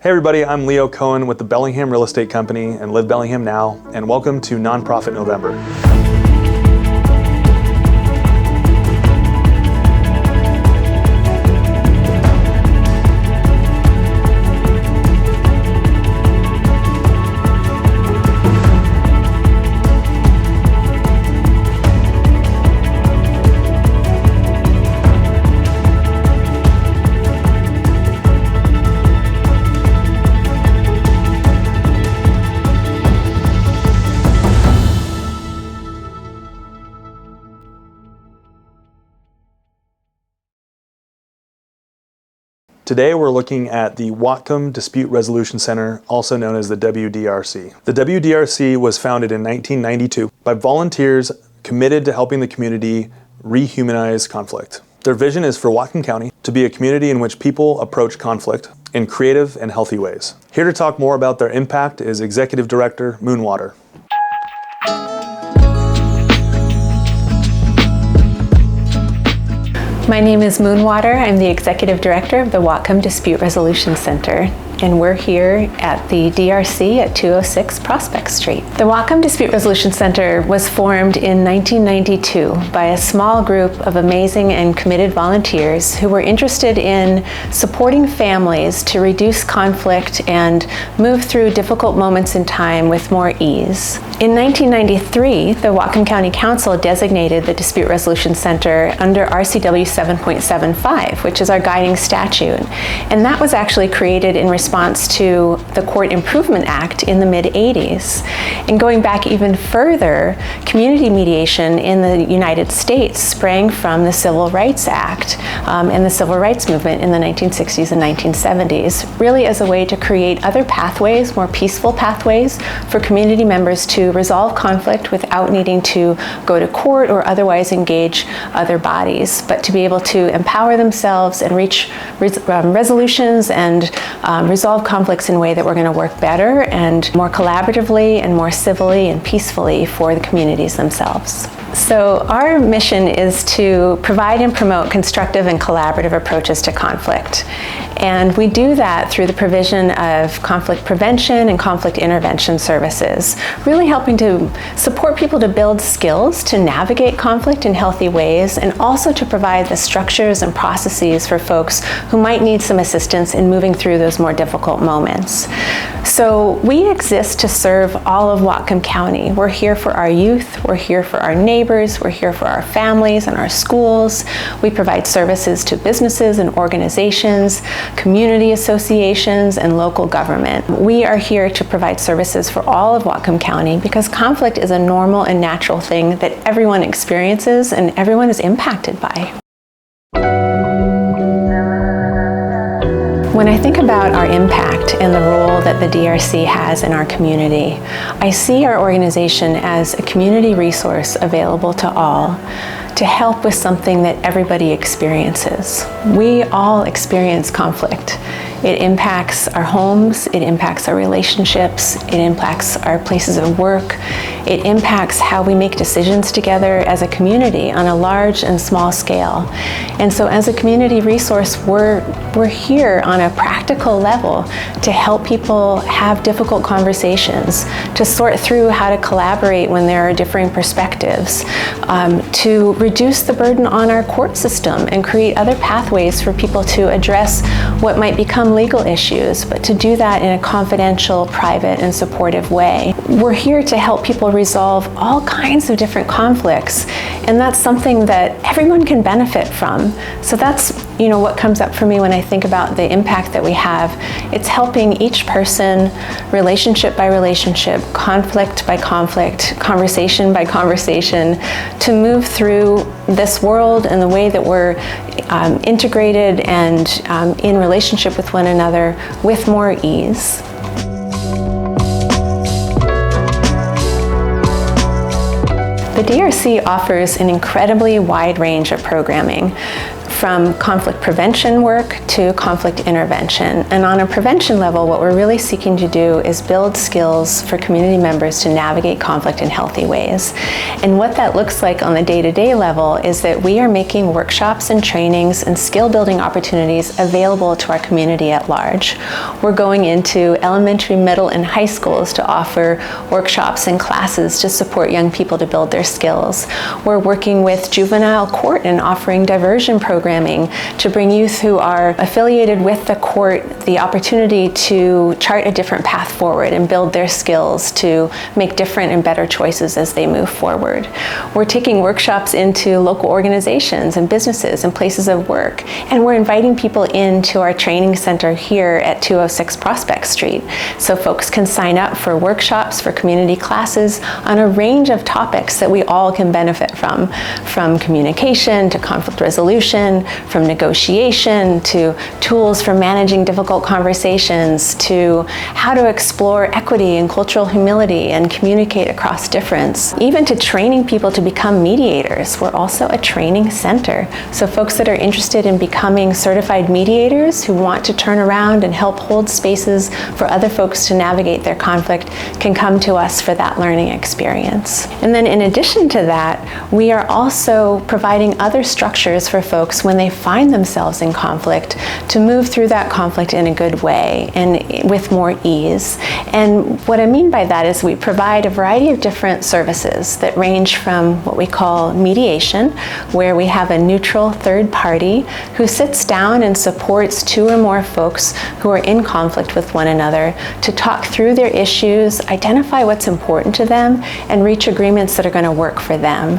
Hey everybody, I'm Leo Cohen with the Bellingham Real Estate Company and Live Bellingham Now, and welcome to Nonprofit November. Today we're looking at the Whatcom Dispute Resolution Center, also known as the WDRC. The WDRC was founded in 1992 by volunteers committed to helping the community re-humanize conflict. Their vision is for Whatcom County to be a community in which people approach conflict in creative and healthy ways. Here to talk more about their impact is Executive Director Moonwater. My name is Moonwater. I'm the Executive Director of the Whatcom Dispute Resolution Center, and we're here at the DRC at 206 Prospect Street. The Whatcom Dispute Resolution Center was formed in 1992 by a small group of amazing and committed volunteers who were interested in supporting families to reduce conflict and move through difficult moments in time with more ease. In 1993, the Whatcom County Council designated the Dispute Resolution Center under RCW 7.75, which is our guiding statute. And that was actually created in response to the Court Improvement Act in the mid-'80s. And going back even further, community mediation in the United States sprang from the Civil Rights Act and the Civil Rights Movement in the 1960s and 1970s, really as a way to create other pathways, more peaceful pathways, for community members to resolve conflict without needing to go to court or otherwise engage other bodies, but to be able to empower themselves and reach resolutions and resolve conflicts in a way that we're going to work better and more collaboratively and more civilly and peacefully for the communities themselves. So our mission is to provide and promote constructive and collaborative approaches to conflict. And we do that through the provision of conflict prevention and conflict intervention services, really helping to support people to build skills to navigate conflict in healthy ways, and also to provide the structures and processes for folks who might need some assistance in moving through those more difficult moments. So we exist to serve all of Whatcom County. We're here for our youth, we're here for our neighbors, we're here for our families and our schools. We provide services to businesses and organizations, community associations, and local government. We are here to provide services for all of Whatcom County because conflict is a normal and natural thing that everyone experiences and everyone is impacted by. When I think about our impact and the role that the DRC has in our community, I see our organization as a community resource available to all to help with something that everybody experiences. We all experience conflict. It impacts our homes, it impacts our relationships, it impacts our places of work, it impacts how we make decisions together as a community on a large and small scale. And so as a community resource, we're here on a practical level to help people have difficult conversations, to sort through how to collaborate when there are differing perspectives, to reduce the burden on our court system and create other pathways for people to address what might become legal issues, but to do that in a confidential, private, and supportive way. We're here to help people resolve all kinds of different conflicts, and that's something that everyone can benefit from. So that's, what comes up for me when I think about the impact that we have. It's helping each person, relationship by relationship, conflict by conflict, conversation by conversation, to move through this world in the way that we're integrated and in relationship with one another with more ease. The DRC offers an incredibly wide range of programming, from conflict prevention work to conflict intervention. And on a prevention level, what we're really seeking to do is build skills for community members to navigate conflict in healthy ways. And what that looks like on the day-to-day level is that we are making workshops and trainings and skill building opportunities available to our community at large. We're going into elementary, middle, and high schools to offer workshops and classes to support young people to build their skills. We're working with juvenile court and offering diversion programming to bring youth who are affiliated with the court the opportunity to chart a different path forward and build their skills to make different and better choices as they move forward. We're taking workshops into local organizations and businesses and places of work, and we're inviting people into our training center here at 206 Prospect Street. So folks can sign up for workshops, for community classes on a range of topics that we all can benefit from communication to conflict resolution, from negotiation to tools for managing difficult conversations, to how to explore equity and cultural humility and communicate across difference, even to training people to become mediators. We're also a training center. So folks that are interested in becoming certified mediators who want to turn around and help hold spaces for other folks to navigate their conflict can come to us for that learning experience. And then in addition to that, we are also providing other structures for folks when they find themselves in conflict to move through that conflict in a good way and with more ease. And what I mean by that is we provide a variety of different services that range from what we call mediation, where we have a neutral third party who sits down and supports two or more folks who are in conflict with one another to talk through their issues, identify what's important to them, and reach agreements that are going to work for them.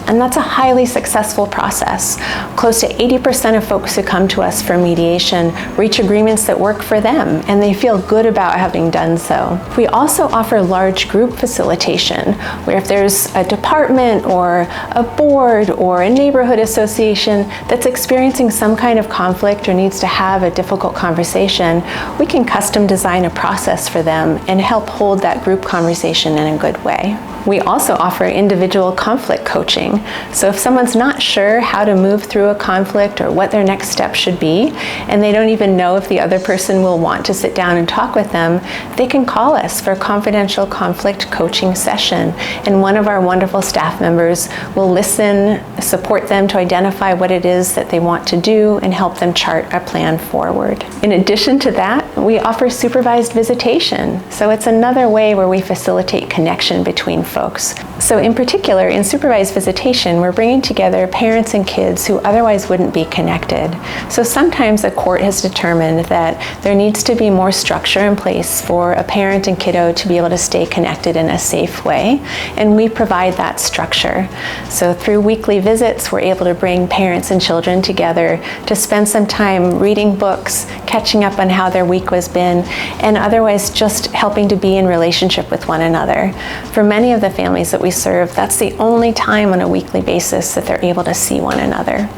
And that's a highly successful process. Close to 80% of folks who come to us for mediation reach agreements that work for them, and they feel good about having done so. We also offer large group facilitation, where if there's a department or a board or a neighborhood association that's experiencing some kind of conflict or needs to have a difficult conversation, we can custom design a process for them and help hold that group conversation in a good way. We also offer individual conflict coaching. So if someone's not sure how to move through a conflict or what their next step should be, and they don't even know if the other person will want to sit down and talk with them, they can call us for a confidential conflict coaching session. And one of our wonderful staff members will listen, support them to identify what it is that they want to do, and help them chart a plan forward. In addition to that, we offer supervised visitation. So it's another way where we facilitate connection between folks. So in particular, in supervised visitation, we're bringing together parents and kids who otherwise wouldn't be connected. So sometimes a court has determined that there needs to be more structure in place for a parent and kiddo to be able to stay connected in a safe way, and we provide that structure. So through weekly visits, we're able to bring parents and children together to spend some time reading books, catching up on how their week has been, and otherwise just helping to be in relationship with one another. For many of the families that we serve, that's the only time on a weekly basis that they're able to see one another.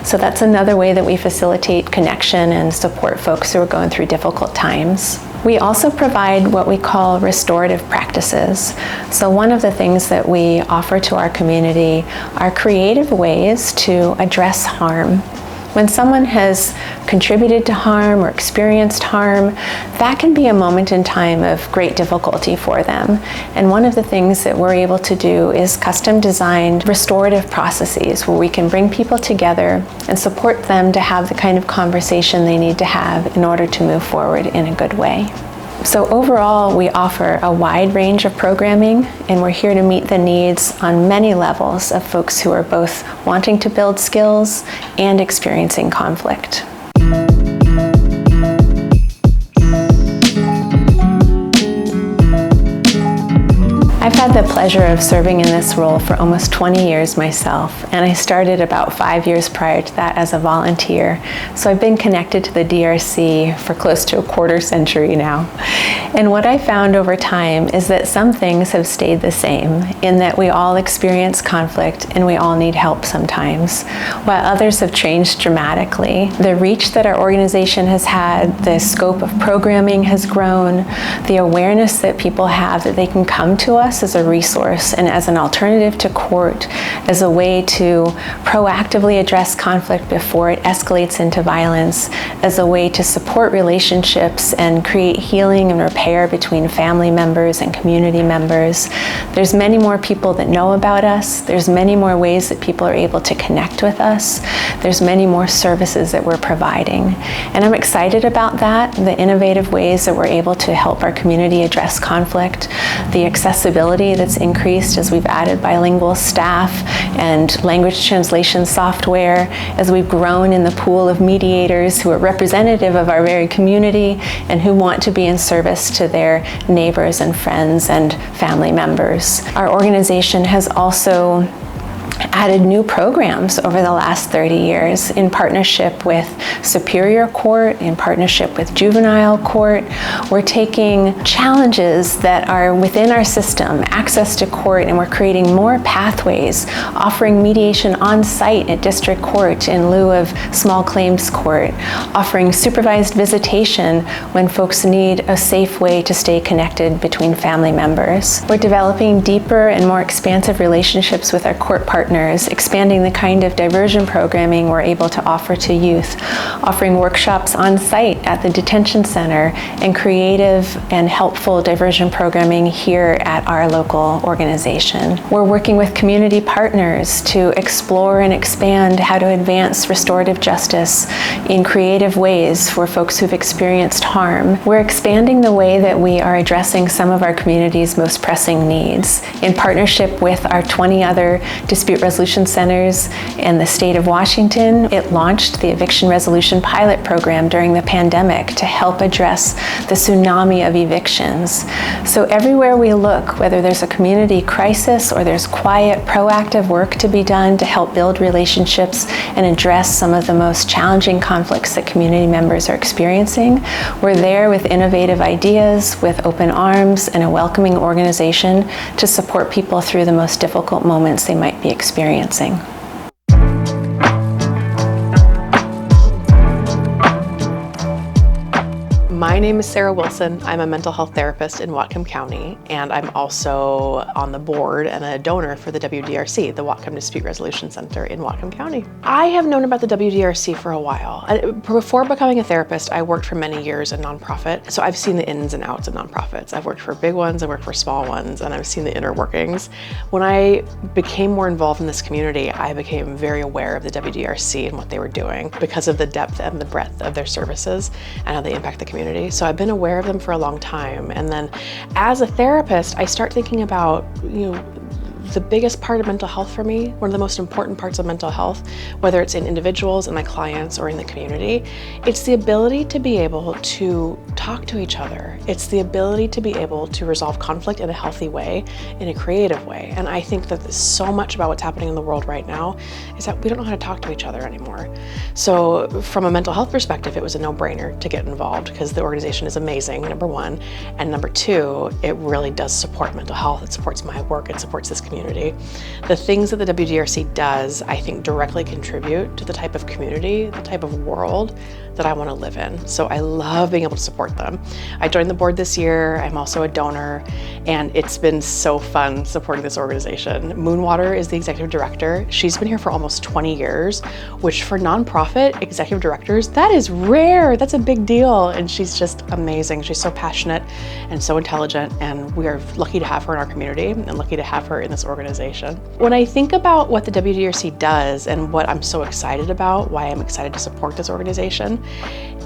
So that's another way that we facilitate connection and support folks who are going through difficult times. We also provide what we call restorative practices. So one of the things that we offer to our community are creative ways to address harm. When someone has contributed to harm or experienced harm, that can be a moment in time of great difficulty for them. And one of the things that we're able to do is custom designed restorative processes where we can bring people together and support them to have the kind of conversation they need to have in order to move forward in a good way. So overall, we offer a wide range of programming, and we're here to meet the needs on many levels of folks who are both wanting to build skills and experiencing conflict. I've had the pleasure of serving in this role for almost 20 years myself, and I started about 5 years prior to that as a volunteer. So I've been connected to the DRC for close to a quarter century now. And what I found over time is that some things have stayed the same, in that we all experience conflict and we all need help sometimes, while others have changed dramatically. The reach that our organization has had, the scope of programming has grown, the awareness that people have that they can come to us us as a resource and as an alternative to court, as a way to proactively address conflict before it escalates into violence, as a way to support relationships and create healing and repair between family members and community members. There's many more people that know about us. There's many more ways that people are able to connect with us. There's many more services that we're providing. And I'm excited about that, the innovative ways that we're able to help our community address conflict, the accessibility that's increased as we've added bilingual staff and language translation software, as we've grown in the pool of mediators who are representative of our very community and who want to be in service to their neighbors and friends and family members. Our organization has also added new programs over the last 30 years in partnership with Superior Court, in partnership with Juvenile Court. We're taking challenges that are within our system, access to court, and we're creating more pathways, offering mediation on site at district court in lieu of small claims court, offering supervised visitation when folks need a safe way to stay connected between family members. We're developing deeper and more expansive relationships with our court partners, expanding the kind of diversion programming we're able to offer to youth, offering workshops on site at the detention center, and creative and helpful diversion programming here at our local organization. We're working with community partners to explore and expand how to advance restorative justice in creative ways for folks who've experienced harm. We're expanding the way that we are addressing some of our community's most pressing needs. In partnership with our 20 other dispute resolution centers in the state of Washington, it launched the Eviction Resolution Pilot Program during the pandemic to help address the tsunami of evictions. So everywhere we look, whether there's a community crisis or there's quiet, proactive work to be done to help build relationships and address some of the most challenging conflicts that community members are experiencing, we're there with innovative ideas, with open arms, and a welcoming organization to support people through the most difficult moments they might be experiencing. My name is Sarah Wilson. I'm a mental health therapist in Whatcom County, and I'm also on the board and a donor for the WDRC, the Whatcom Dispute Resolution Center in Whatcom County. I have known about the WDRC for a while. Before becoming a therapist, I worked for many years in nonprofit, so I've seen the ins and outs of nonprofits. I've worked for big ones, I've worked for small ones, and I've seen the inner workings. When I became more involved in this community, I became very aware of the WDRC and what they were doing because of the depth and the breadth of their services and how they impact the community. So I've been aware of them for a long time. And then as a therapist, I start thinking about, the biggest part of mental health for me, one of the most important parts of mental health, whether it's in individuals and my clients or in the community, it's the ability to be able to talk to each other. It's the ability to be able to resolve conflict in a healthy way, in a creative way. And I think that so much about what's happening in the world right now is that we don't know how to talk to each other anymore. So from a mental health perspective, it was a no-brainer to get involved because the organization is amazing, number one. And number two, it really does support mental health. It supports my work. It supports this community. The things that the WDRC does, I think, directly contribute to the type of community, the type of world that I want to live in. So I love being able to support them. I joined the board this year. I'm also a donor, and it's been so fun supporting this organization. Moonwater is the executive director. She's been here for almost 20 years, which for nonprofit executive directors, that is rare. That's a big deal. And she's just amazing. She's so passionate and so intelligent, and we are lucky to have her in our community and lucky to have her in this organization. When I think about what the WDRC does and what I'm so excited about, why I'm excited to support this organization,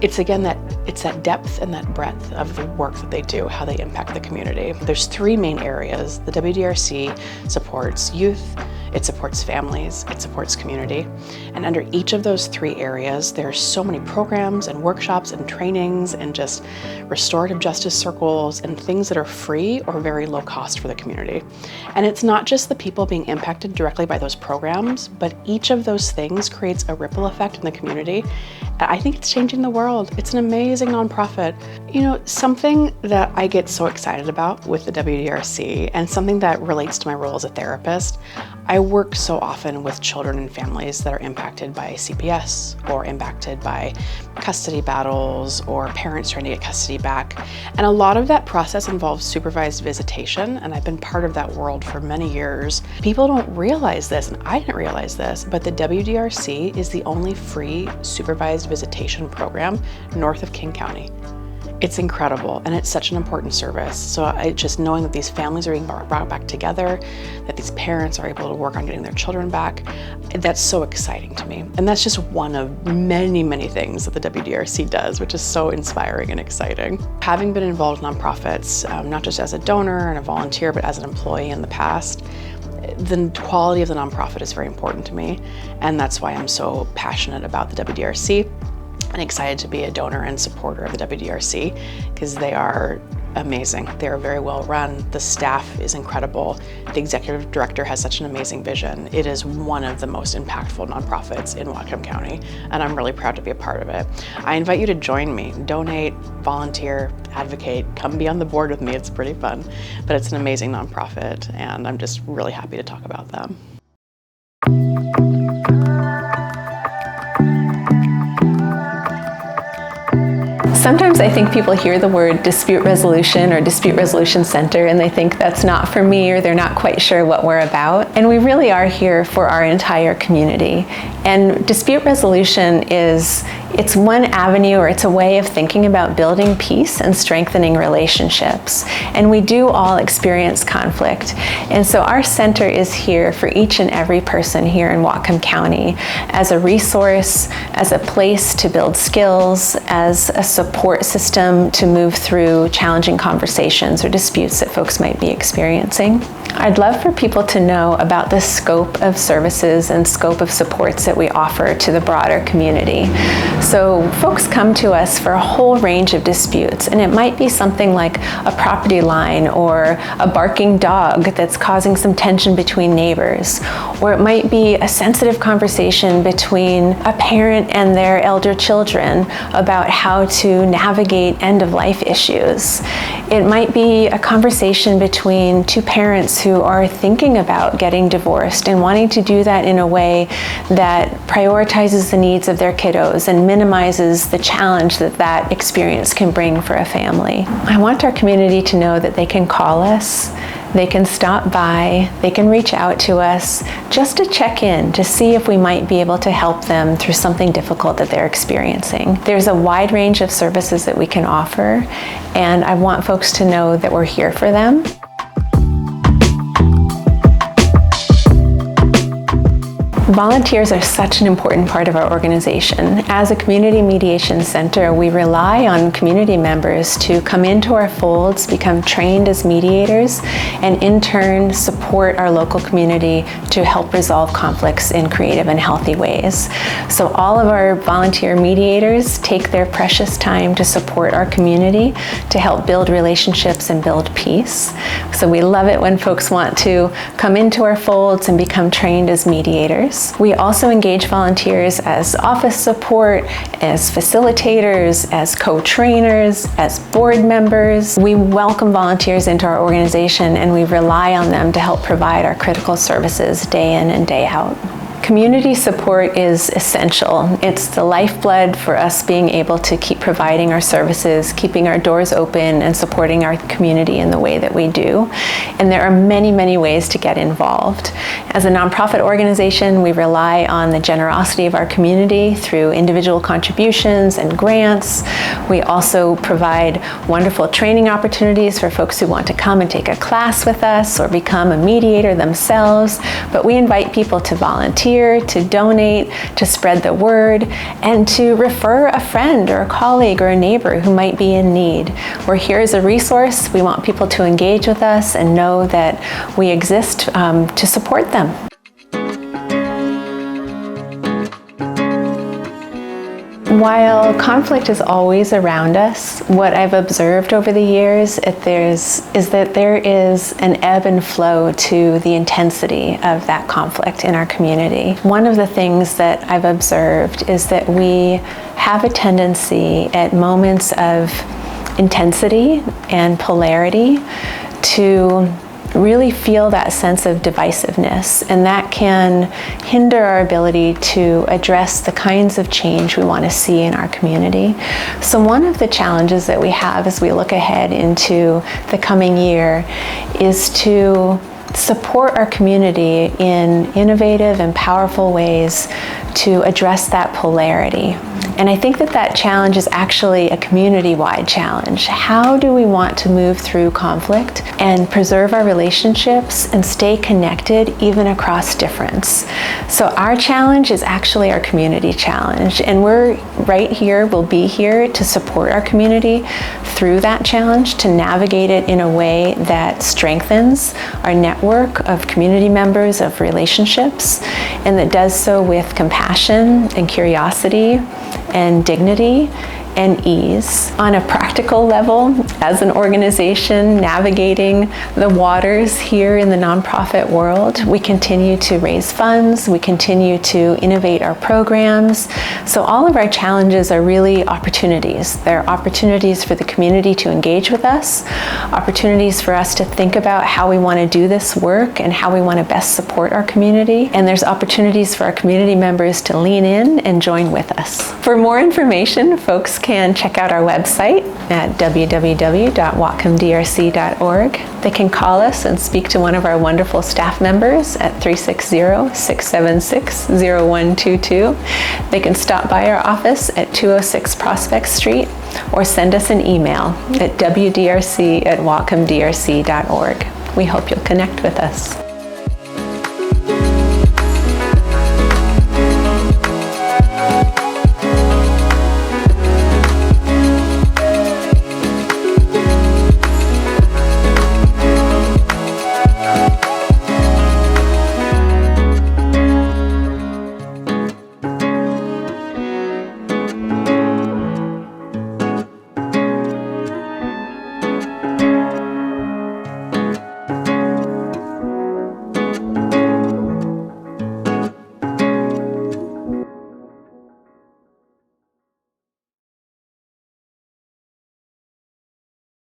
it's that depth and that breadth of the work that they do, how they impact the community. There's three main areas. The WDRC supports youth, it supports families, it supports community. And under each of those three areas, there's so many programs and workshops and trainings and just restorative justice circles and things that are free or very low cost for the community. And it's not just the people being impacted directly by those programs, but each of those things creates a ripple effect in the community. I think it's changing the world. It's an amazing nonprofit. You know, something that I get so excited about with the WDRC and something that relates to my role as a therapist, I work so often with children and families that are impacted by CPS or impacted by custody battles or parents trying to get custody back. And a lot of that process involves supervised visitation, and I've been part of that world for many years. People don't realize this, and I didn't realize this, but the WDRC is the only free supervised visitation program north of King County. It's incredible, and it's such an important service. So just knowing that these families are being brought back together, that these parents are able to work on getting their children back, that's so exciting to me. And that's just one of many, many things that the WDRC does, which is so inspiring and exciting. Having been involved in nonprofits, not just as a donor and a volunteer, but as an employee in the past, the quality of the nonprofit is very important to me, and that's why I'm so passionate about the WDRC. And excited to be a donor and supporter of the WDRC because they are amazing. They are very well run. The staff is incredible. The executive director has such an amazing vision. It is one of the most impactful nonprofits in Whatcom County, and I'm really proud to be a part of it. I invite you to join me, donate, volunteer, advocate, come be on the board with me. It's pretty fun, but it's an amazing nonprofit, and I'm just really happy to talk about them. Sometimes I think people hear the word dispute resolution or dispute resolution center and they think that's not for me, or they're not quite sure what we're about. And we really are here for our entire community. And dispute resolution it's one avenue, or it's a way of thinking about building peace and strengthening relationships. And we do all experience conflict. And so our center is here for each and every person here in Whatcom County as a resource, as a place to build skills, as a support system to move through challenging conversations or disputes that folks might be experiencing. I'd love for people to know about the scope of services and scope of supports that we offer to the broader community. So folks come to us for a whole range of disputes, and it might be something like a property line or a barking dog that's causing some tension between neighbors, or it might be a sensitive conversation between a parent and their elder children about how to navigate end-of-life issues. It might be a conversation between two parents who are thinking about getting divorced and wanting to do that in a way that prioritizes the needs of their kiddos and minimizes the challenge that that experience can bring for a family. I want our community to know that they can call us, they can stop by, they can reach out to us just to check in to see if we might be able to help them through something difficult that they're experiencing. There's a wide range of services that we can offer, and I want folks to know that we're here for them. Volunteers are such an important part of our organization. As a community mediation center, we rely on community members to come into our folds, become trained as mediators, and in turn support our local community to help resolve conflicts in creative and healthy ways. So all of our volunteer mediators take their precious time to support our community, to help build relationships and build peace. So we love it when folks want to come into our folds and become trained as mediators. We also engage volunteers as office support, as facilitators, as co-trainers, as board members. We welcome volunteers into our organization, and we rely on them to help provide our critical services day in and day out. Community support is essential. It's the lifeblood for us being able to keep providing our services, keeping our doors open, and supporting our community in the way that we do. And there are many, many ways to get involved. As a nonprofit organization, we rely on the generosity of our community through individual contributions and grants. We also provide wonderful training opportunities for folks who want to come and take a class with us or become a mediator themselves. But we invite people to volunteer, to donate, to spread the word, and to refer a friend or a colleague or a neighbor who might be in need. We're here as a resource. We want people to engage with us and know that we exist to support them. While conflict is always around us, what I've observed over the years is that there is an ebb and flow to the intensity of that conflict in our community. One of the things that I've observed is that we have a tendency at moments of intensity and polarity to really feel that sense of divisiveness, and that can hinder our ability to address the kinds of change we want to see in our community. So one of the challenges that we have as we look ahead into the coming year is to support our community in innovative and powerful ways to address that polarity. And I think that that challenge is actually a community-wide challenge. How do we want to move through conflict and preserve our relationships and stay connected even across difference? So our challenge is actually our community challenge, and we're right here, we'll be here to support our community through that challenge, to navigate it in a way that strengthens our network of community members, of relationships, and that does so with compassion and curiosity and dignity and ease. On a practical level, as an organization navigating the waters here in the nonprofit world, we continue to raise funds, we continue to innovate our programs. So all of our challenges are really opportunities. They're opportunities for the community to engage with us, opportunities for us to think about how we want to do this work and how we want to best support our community. And there's opportunities for our community members to lean in and join with us. For more information, folks can check out our website at www.whatcomdrc.org. They can call us and speak to one of our wonderful staff members at 360-676-0122. They can stop by our office at 206 Prospect Street or send us an email at wdrc@whatcomdrc.org. We hope you'll connect with us.